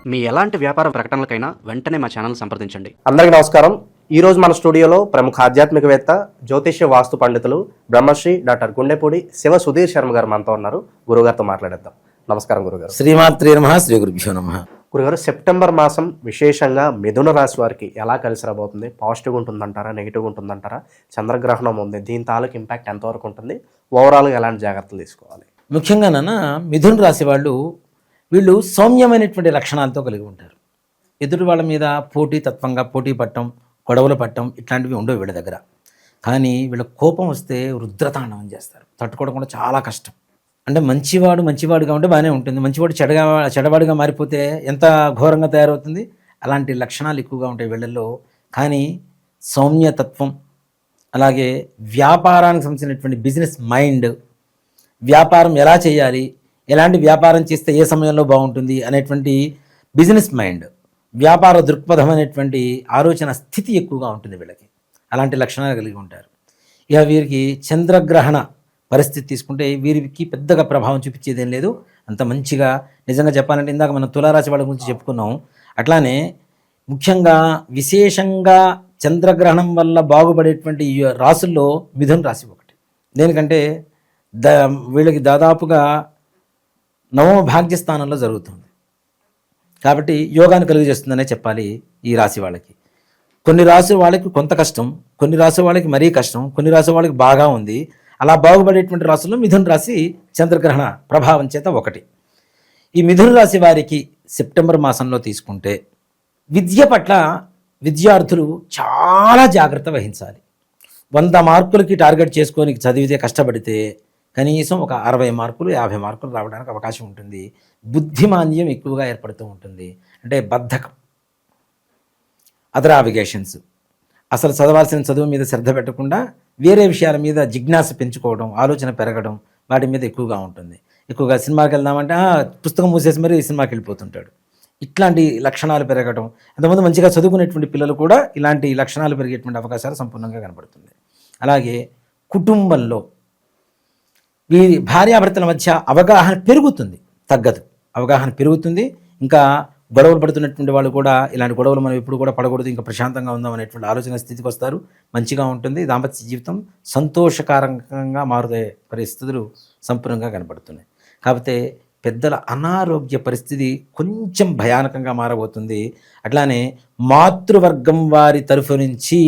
మీ ఎలాంటి వ్యాపార ప్రకటనలకైనా వెంటనే మా ఛానల్ సంప్రదించండి. అందరికీ నమస్కారం. ఈరోజు మన స్టూడియోలో ప్రముఖ ఆధ్యాత్మికవేత్త, జ్యోతిష్య వాస్తు పండితులు బ్రహ్మశ్రీ డాక్టర్ గుండెపూడి శివ సుధీర్ శర్మ గారు మనతో ఉన్నారు. గురుగారితో మాట్లాడేద్దాం. నమస్కారం గురుగారు. శ్రీమాత్రే నమః. శ్రీ గురుభ్యో నమః. గురుగారు, సెప్టెంబర్ మాసం విశేషంగా మిథున రాశి వారికి ఎలా కలిసి రాబోతుంది? పాజిటివ్గా ఉంటుందంటారా, నెగిటివ్గా ఉంటుందంటారా? చంద్రగ్రహణం ఉంది, దీని తాలూకు ఇంపాక్ట్ ఎంతవరకు ఉంటుంది? ఓవరాల్గా ఎలాంటి జాగ్రత్తలు తీసుకోవాలి? ముఖ్యంగా మిథున రాశి వాళ్ళు వీళ్ళు సౌమ్యమైనటువంటి లక్షణాలతో కలిగి ఉంటారు. ఎదుటి వాళ్ళ మీద పోటీతత్వంగా పోటీ పట్టడం, గొడవలు పట్టడం ఇట్లాంటివి ఉండవు వీళ్ళ దగ్గర. కానీ వీళ్ళ కోపం వస్తే రుద్రతాండవం చేస్తారు. తట్టుకోవడం కూడా చాలా కష్టం. అంటే మంచివాడుగా ఉంటే బాగానే ఉంటుంది, మంచివాడు చెడవాడిగా మారిపోతే ఎంత ఘోరంగా తయారవుతుంది. అలాంటి లక్షణాలు ఎక్కువగా ఉంటాయి వీళ్ళల్లో. కానీ సౌమ్యతత్వం, అలాగే వ్యాపారానికి సంబంధించినటువంటి బిజినెస్ మైండ్, వ్యాపారం ఎలా చేయాలి, ఎలాంటి వ్యాపారం చేస్తే ఏ సమయంలో బాగుంటుంది అనేటువంటి బిజినెస్ మైండ్, వ్యాపార దృక్పథం అనేటువంటి ఆలోచన స్థితి ఎక్కువగా ఉంటుంది వీళ్ళకి. అలాంటి లక్షణాలు కలిగి ఉంటారు. ఇక వీరికి చంద్రగ్రహణ పరిస్థితి తీసుకుంటే వీరికి పెద్దగా ప్రభావం చూపించేదేం లేదు. అంత మంచిగా నిజంగా చెప్పాలంటే ఇందాక మనం తులారాశి వాళ్ళ గురించి చెప్పుకున్నాం. అట్లానే ముఖ్యంగా విశేషంగా చంద్రగ్రహణం వల్ల బాగుపడేటువంటి ఈ రాసుల్లో మిథున రాశి ఒకటి. దేనికంటే వీళ్ళకి దాదాపుగా నవమ భాగ్యస్థానంలో జరుగుతుంది కాబట్టి యోగాన్ని కలుగజేస్తుందనే చెప్పాలి ఈ రాశి వాళ్ళకి. కొన్ని రాశి వాళ్ళకి కొంత కష్టం, కొన్ని రాశి వాళ్ళకి మరీ కష్టం, కొన్ని రాశి వాళ్ళకి బాగా ఉంది. అలా బాగుపడేటువంటి రాశుల్లో మిథున రాశి చంద్రగ్రహణ ప్రభావం చేత ఒకటి. ఈ మిథున రాశి వారికి సెప్టెంబర్ మాసంలో తీసుకుంటే విద్య పట్ల విద్యార్థులు చాలా జాగ్రత్త వహించాలి. 100 మార్కులకి టార్గెట్ చేసుకొని చదివితే కష్టపడితే కనీసం ఒక 60 మార్కులు 50 మార్కులు రావడానికి అవకాశం ఉంటుంది. బుద్ధిమాంద్యం ఎక్కువగా ఏర్పడుతూ ఉంటుంది. అంటే బద్ధకం, అదర్ ఆవిగేషన్స్, అసలు చదవాల్సిన చదువు మీద శ్రద్ధ పెట్టకుండా వేరే విషయాల మీద జిజ్ఞాస పెంచుకోవడం, ఆలోచన పెరగడం, వాటి మీద ఎక్కువగా ఉంటుంది. ఎక్కువగా సినిమాకి వెళ్దామంటే పుస్తకం మూసేసి మరి సినిమాకి వెళ్ళిపోతుంటాడు. ఇట్లాంటి లక్షణాలు పెరగడం, అంతకుముందు మంచిగా చదువుకునేటువంటి పిల్లలు కూడా ఇలాంటి లక్షణాలు పెరిగేటువంటి అవకాశాలు సంపూర్ణంగా కనబడుతుంది. అలాగే కుటుంబంలో వీరి భార్యాభర్తల మధ్య అవగాహన పెరుగుతుంది, తగ్గదు, అవగాహన పెరుగుతుంది. ఇంకా గొడవలు పడుతున్నటువంటి వాళ్ళు కూడా ఇలాంటి గొడవలు మనం ఎప్పుడు కూడా పడకూడదు, ఇంకా ప్రశాంతంగా ఉందాం అనేటువంటి ఆలోచన స్థితికి వస్తారు. మంచిగా ఉంటుంది. దాంపత్య జీవితం సంతోషకరంగా మారుదే పరిస్థితులు సంపూర్ణంగా కనబడుతున్నాయి. కాకపోతే పెద్దల అనారోగ్య పరిస్థితి కొంచెం భయానకంగా మారబోతుంది. అట్లానే మాతృవర్గం వారి తరఫు నుంచి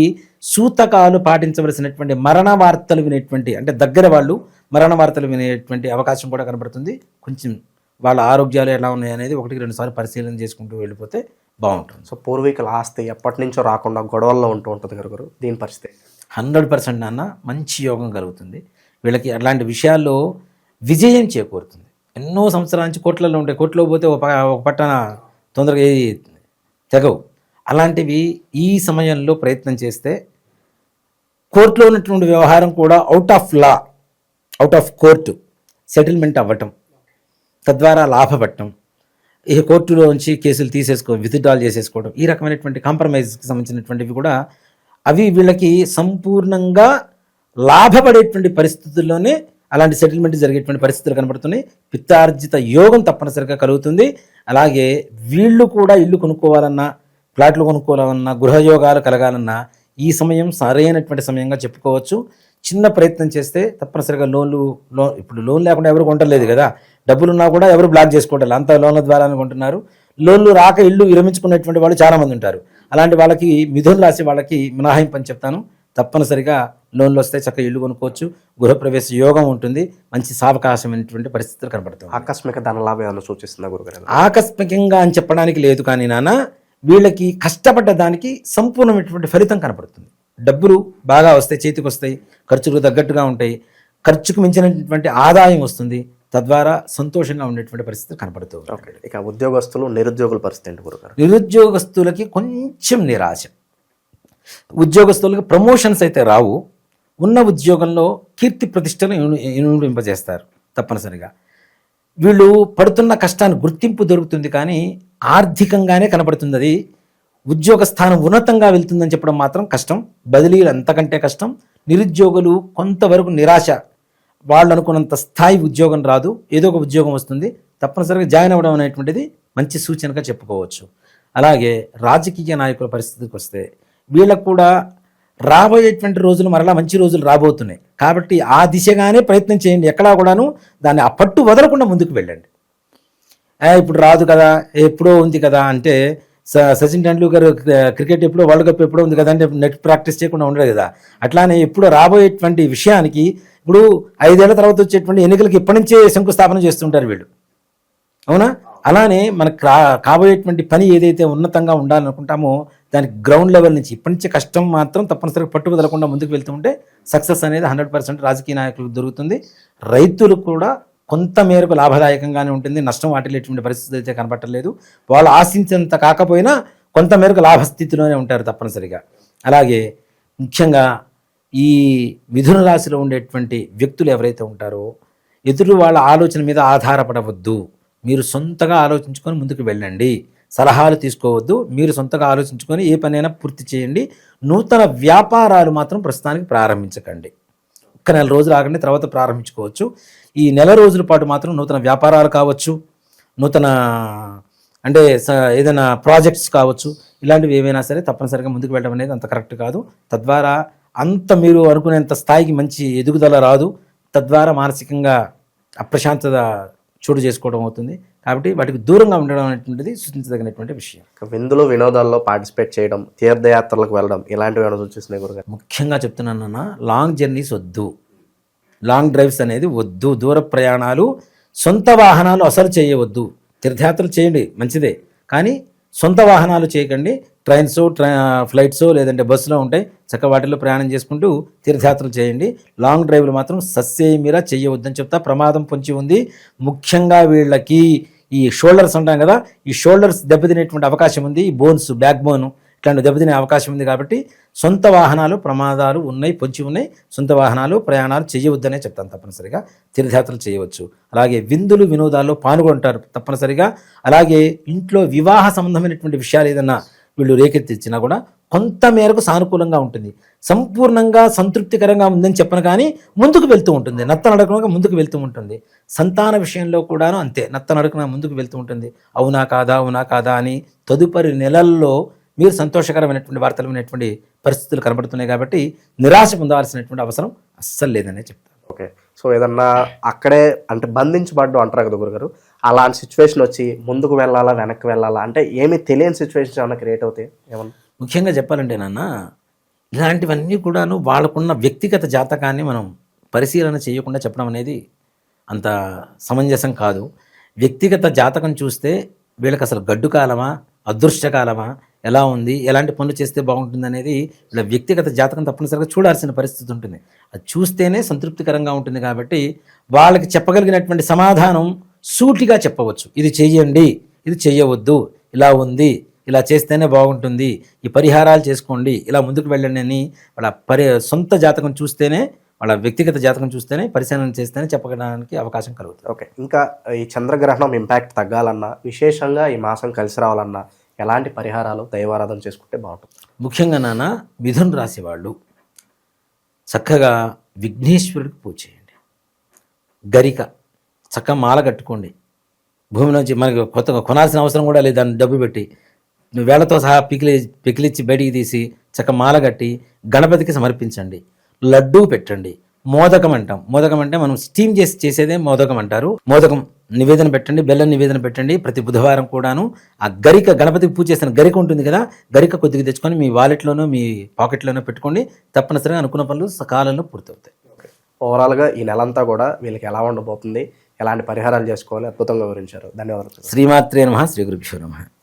సూతకాలు పాటించవలసినటువంటి మరణ వార్తలు వినేటువంటి, అంటే దగ్గర వాళ్ళు మరణ వార్తలు వినేటువంటి అవకాశం కూడా కనబడుతుంది. కొంచెం వాళ్ళ ఆరోగ్యాలు ఎలా ఉన్నాయి అనేది 1-2 సార్లు పరిశీలన చేసుకుంటూ వెళ్ళిపోతే బాగుంటుంది. సో పూర్వీకుల ఆస్తి ఎప్పటి నుంచో రాకుండా గొడవల్లో ఉంటూ ఉంటుంది గురుగారు, దీని పరిస్థితి 100% నాన్న మంచి యోగం కలుగుతుంది వీళ్ళకి. అలాంటి విషయాల్లో విజయం చేకూరుతుంది. ఎన్నో సంవత్సరాల నుంచి కోట్లలో ఉంటాయి, కోట్లో పోతే ఒక పట్టణ తొందరగా తెగవు. అలాంటివి ఈ సమయంలో ప్రయత్నం చేస్తే కోర్టులో ఉన్నటువంటి వ్యవహారం కూడా out of law, out of court settlement అవ్వటం, తద్వారా లాభపడటం, ఈ కోర్టులో నుంచి కేసులు విత్డ్రాల్ చేసేసుకోవడం, ఈ రకమైనటువంటి కాంప్రమైజ్కి సంబంధించినటువంటివి కూడా అవి వీళ్ళకి సంపూర్ణంగా లాభపడేటువంటి పరిస్థితుల్లోనే అలాంటి సెటిల్మెంట్ జరిగేటువంటి పరిస్థితులు కనబడుతున్నాయి. పిత్తార్జిత యోగం తప్పనిసరిగా కలుగుతుంది. అలాగే వీళ్ళు కూడా ఇల్లు కొనుక్కోవాలన్నా, ఫ్లాట్లు కొనుక్కోవాలన్నా, గృహయోగాలు కలగాలన్నా ఈ సమయం సరైనటువంటి సమయంగా చెప్పుకోవచ్చు. చిన్న ప్రయత్నం చేస్తే తప్పనిసరిగా ఇప్పుడు లోన్ లేకుండా ఎవరు కొంటలేదు కదా, డబ్బులున్నా కూడా ఎవరు బ్లాక్ చేసుకోవట్లేదు, అంతా లోన్ల ద్వారానే కొంటున్నారు. లోన్లు రాక ఇల్లు విరమించుకునేటువంటి వాళ్ళు చాలామంది ఉంటారు. అలాంటి వాళ్ళకి మిథున రాశి వాళ్ళకి మినహాయింపు అని చెప్తాను. తప్పనిసరిగా లోన్లు వస్తే చక్కగా ఇల్లు కొనుక్కోవచ్చు, గృహప్రవేశ యోగం ఉంటుంది, మంచి సావకాశమైనటువంటి పరిస్థితులు కనబడుతుంది. ఆకస్మిక ధనలాభం ఏమైనా సూచిస్తుందా గురుగారు? ఆకస్మికంగా అని చెప్పడానికి లేదు, కానీ వీళ్ళకి కష్టపడ్డ దానికి సంపూర్ణమైనటువంటి ఫలితం కనపడుతుంది. డబ్బులు బాగా వస్తాయి, చేతికి వస్తాయి, ఖర్చులు తగ్గట్టుగా ఉంటాయి, ఖర్చుకు మించినటువంటి ఆదాయం వస్తుంది, తద్వారా సంతోషంగా ఉండేటువంటి పరిస్థితి కనపడుతుంది. ఇక ఉద్యోగస్తులు, నిరుద్యోగుల పరిస్థితి ఏంటి గురుగారు? నిరుద్యోగస్తులకి కొంచెం నిరాశ. ఉద్యోగస్తులకి ప్రమోషన్స్ అయితే రావు, ఉన్న ఉద్యోగంలో కీర్తి ప్రతిష్టలు ఇనుండింపజేస్తారు తప్పనిసరిగా. వీళ్ళు పడుతున్న కష్టాన్ని గుర్తింపు దొరుకుతుంది, కానీ ఆర్థికంగానే కనపడుతుంది. అది ఉద్యోగ స్థానం ఉన్నతంగా వెళ్తుందని చెప్పడం మాత్రం కష్టం, బదిలీలు అంతకంటే కష్టం. నిరుద్యోగులు కొంతవరకు నిరాశ, వాళ్ళు అనుకున్నంత స్థాయి ఉద్యోగం రాదు, ఏదో ఒక ఉద్యోగం వస్తుంది, తప్పనిసరిగా జాయిన్ అవ్వడం అనేటువంటిది మంచి సూచనగా చెప్పుకోవచ్చు. అలాగే రాజకీయ నాయకుల పరిస్థితికి వస్తే వీళ్ళకు కూడా రాబోయేటువంటి రోజులు మరలా మంచి రోజులు రాబోతున్నాయి కాబట్టి ఆ దిశగానే ప్రయత్నం చేయండి. ఎక్కడా కూడాను దాన్ని ఆ పట్టు వదలకుండా ముందుకు వెళ్ళండి. ఇప్పుడు రాదు కదా, ఎప్పుడో ఉంది కదా అంటే సచిన్ టెండూల్కర్ క్రికెట్ ఎప్పుడో వరల్డ్ కప్ ఎప్పుడో ఉంది కదా అంటే నెట్ ప్రాక్టీస్ చేయకుండా ఉండదు కదా. అట్లానే ఎప్పుడో రాబోయేటువంటి విషయానికి ఇప్పుడు 5 ఏళ్ల తర్వాత వచ్చేటువంటి ఎన్నికలకి ఇప్పటి నుంచే శంకుస్థాపన చేస్తుంటారు వీళ్ళు, అవునా? అలానే మనకు కాబోయేటువంటి పని ఏదైతే ఉన్నతంగా ఉండాలనుకుంటామో దానికి గ్రౌండ్ లెవెల్ నుంచి ఇప్పటి నుంచే కష్టం మాత్రం తప్పనిసరిగా పట్టు వదలకుండా ముందుకు వెళ్తూ ఉంటే సక్సెస్ అనేది 100% రాజకీయ నాయకులకు దొరుకుతుంది. రైతులకు కూడా కొంత మేరకు లాభదాయకంగానే ఉంటుంది, నష్టం వాటిల్లేటువంటి పరిస్థితి అయితే కనపట్టలేదు. వాళ్ళు ఆశించినంత కాకపోయినా కొంత మేరకు లాభస్థితిలోనే ఉంటారు తప్పనిసరిగా. అలాగే ముఖ్యంగా ఈ మిథున రాశిలో ఉండేటువంటి వ్యక్తులు ఎవరైతే ఉంటారో ఎదురు వాళ్ళ ఆలోచన మీద ఆధారపడవద్దు. మీరు సొంతగా ఆలోచించుకొని ముందుకు వెళ్ళండి, సలహాలు తీసుకోవద్దు. మీరు సొంతగా ఆలోచించుకొని ఏ పనైనా పూర్తి చేయండి. నూతన వ్యాపారాలు మాత్రం ప్రస్తుతానికి ప్రారంభించకండి. ఒక్క నెల రోజులు ఆగండి, తర్వాత ప్రారంభించుకోవచ్చు. ఈ నెల రోజుల పాటు మాత్రం నూతన వ్యాపారాలు కావచ్చు, నూతన అంటే ఏదైనా ప్రాజెక్ట్స్ కావచ్చు, ఇలాంటివి ఏవైనా సరే తప్పనిసరిగా ముందుకు వెళ్ళడం అనేది అంత కరెక్ట్ కాదు. తద్వారా అంత మీరు అనుకునేంత స్థాయికి మంచి ఎదుగుదల రాదు. తద్వారా మానసికంగా అప్రశాంతత చోటు చేసుకోవడం అవుతుంది. కాబట్టి వాటికి దూరంగా ఉండడం అనేటువంటిది సూచించదగినటువంటి విషయం. విందులు వినోదాల్లో పార్టిసిపేట్ చేయడం, తీర్థయాత్రలకు వెళ్ళడం ఇలాంటివి ఏమైనా సూచిస్తున్నాయి గురుగారు? ముఖ్యంగా చెప్తున్నానన్న, లాంగ్ జర్నీస్ వద్దు, లాంగ్ డ్రైవ్స్ అనేది వద్దు, దూర ప్రయాణాలు, సొంత వాహనాలు అసలు చేయవద్దు. తీర్థయాత్రలు చేయండి మంచిదే, కానీ సొంత వాహనాలు చేయకండి. ట్రైన్స్, ఫ్లైట్స్ లేదంటే బస్సులో ఉంటాయి, చక్క వాటిల్లో ప్రయాణం చేసుకుంటూ తీర్థయాత్రలు చేయండి. లాంగ్ డ్రైవ్లు మాత్రం సస్సేమిరా చేయవద్దని చెప్తా. ప్రమాదం పొంచి ఉంది. ముఖ్యంగా వీళ్ళకి ఈ షోల్డర్స్ అంటాం కదా, ఈ షోల్డర్స్ దెబ్బతినేటువంటి అవకాశం ఉంది. ఈ బోన్స్, బ్యాక్ బోన్ ఇట్లాంటి దెబ్బతినే అవకాశం ఉంది. కాబట్టి సొంత వాహనాలు ప్రమాదాలు ఉన్నాయి, పొంచి ఉన్నాయి. సొంత వాహనాలు ప్రయాణాలు చేయవద్దనే చెప్తాను. తప్పనిసరిగా తీర్థయాత్రలు చేయవచ్చు. అలాగే విందులు వినోదాల్లో పాల్గొంటారు తప్పనిసరిగా. అలాగే ఇంట్లో వివాహ సంబంధమైనటువంటి విషయాలు ఏదన్నా వీళ్ళు రేకెత్తిచ్చినా కూడా కొంత మేరకు సానుకూలంగా ఉంటుంది. సంపూర్ణంగా సంతృప్తికరంగా ఉందని చెప్పను, కానీ ముందుకు వెళ్తూ ఉంటుంది, నత్తనడకగా ముందుకు వెళ్తూ ఉంటుంది. సంతాన విషయంలో కూడాను అంతే, నత్తనడకన ముందుకు వెళ్తూ ఉంటుంది. అవునా కాదా, అవునా కాదా అని తదుపరి నెలల్లో మీరు సంతోషకరమైనటువంటి వార్తలు వినేటువంటి పరిస్థితులు కనబడుతున్నాయి. కాబట్టి నిరాశ పొందాల్సినటువంటి అవసరం అస్సలు లేదనే చెప్తాను. ఓకే, సో ఏదన్నా అక్కడే అంటే బంధించబడ్డం అంటారు కదా గురుగారు, అలాంటి సిచ్యువేషన్ వచ్చి ముందుకు వెళ్ళాలా వెనక్కి వెళ్ళాలా అంటే ఏమీ తెలియని సిచ్యువేషన్స్ ఏమైనా క్రియేట్ అవుతాయి ఏమన్నా? ముఖ్యంగా చెప్పాలంటే నాన్న, ఇలాంటివన్నీ కూడాను వాళ్ళకున్న వ్యక్తిగత జాతకాన్ని మనం పరిశీలన చేయకుండా చెప్పడం అనేది అంత సమంజసం కాదు. వ్యక్తిగత జాతకం చూస్తే వీళ్ళకి అసలు గడ్డు కాలమా, అదృష్టకాలమా, ఎలా ఉంది, ఎలాంటి పనులు చేస్తే బాగుంటుంది అనేది వీళ్ళ వ్యక్తిగత జాతకం తప్పనిసరిగా చూడాల్సిన పరిస్థితి ఉంటుంది. అది చూస్తేనే సంతృప్తికరంగా ఉంటుంది. కాబట్టి వాళ్ళకి చెప్పగలిగినటువంటి సమాధానం సూటిగా చెప్పవచ్చు. ఇది చెయ్యండి, ఇది చెయ్యవద్దు, ఇలా ఉంది, ఇలా చేస్తేనే బాగుంటుంది, ఈ పరిహారాలు చేసుకోండి, ఇలా ముందుకు వెళ్ళండి అని వాళ్ళ సొంత జాతకం చూస్తేనే, వాళ్ళ వ్యక్తిగత జాతకం చూస్తేనే, పరిశీలన చేస్తేనే చెప్పడానికి అవకాశం కలుగుతుంది. ఓకే, ఇంకా ఈ చంద్రగ్రహణం ఇంపాక్ట్ తగ్గాలన్నా, విశేషంగా ఈ మాసం కలిసి రావాలన్నా ఎలాంటి పరిహారాలు దైవారాధన చేసుకుంటే బాగుంటుంది? ముఖ్యంగా నాన్న, మిథున రాశి వాళ్ళు చక్కగా విఘ్నేశ్వరుడికి పూజ చేయండి. గరిక చక్కగా మాల కట్టుకోండి. భూమి నుంచి మనకి కొత్తగా కొనాల్సిన అవసరం కూడా లేదు. దాన్ని డబ్బు పెట్టి వేళతో సహా పికిలిచ్చి బయటికి తీసి చక్క మాల కట్టి గణపతికి సమర్పించండి. లడ్డూ పెట్టండి. మోదకం అంటాం. మోదకం అంటే మనం స్టీమ్ చేసి చేసేదే మోదకం అంటారు. మోదకం నివేదన పెట్టండి, బెల్లం నివేదన పెట్టండి. ప్రతి బుధవారం కూడాను ఆ గరిక, గణపతికి పూజ చేసిన గరిక ఉంటుంది కదా, గరిక కొద్దిగా తెచ్చుకొని మీ వాలెట్లోనో మీ పాకెట్లోనో పెట్టుకోండి. తప్పనిసరిగా అనుకున్న పనులు సకాలంలో పూర్తవుతాయి. ఓవరాల్గా ఈ నెలంతా కూడా వీళ్ళకి ఎలా ఉండబోతుంది, ఎలాంటి పరిహారాలు చేసుకోవాలి అద్భుతంగా వివరించారు. ధన్యవాదాలు. శ్రీమాత్రే నమః. శ్రీ గురుభ్యో నమః.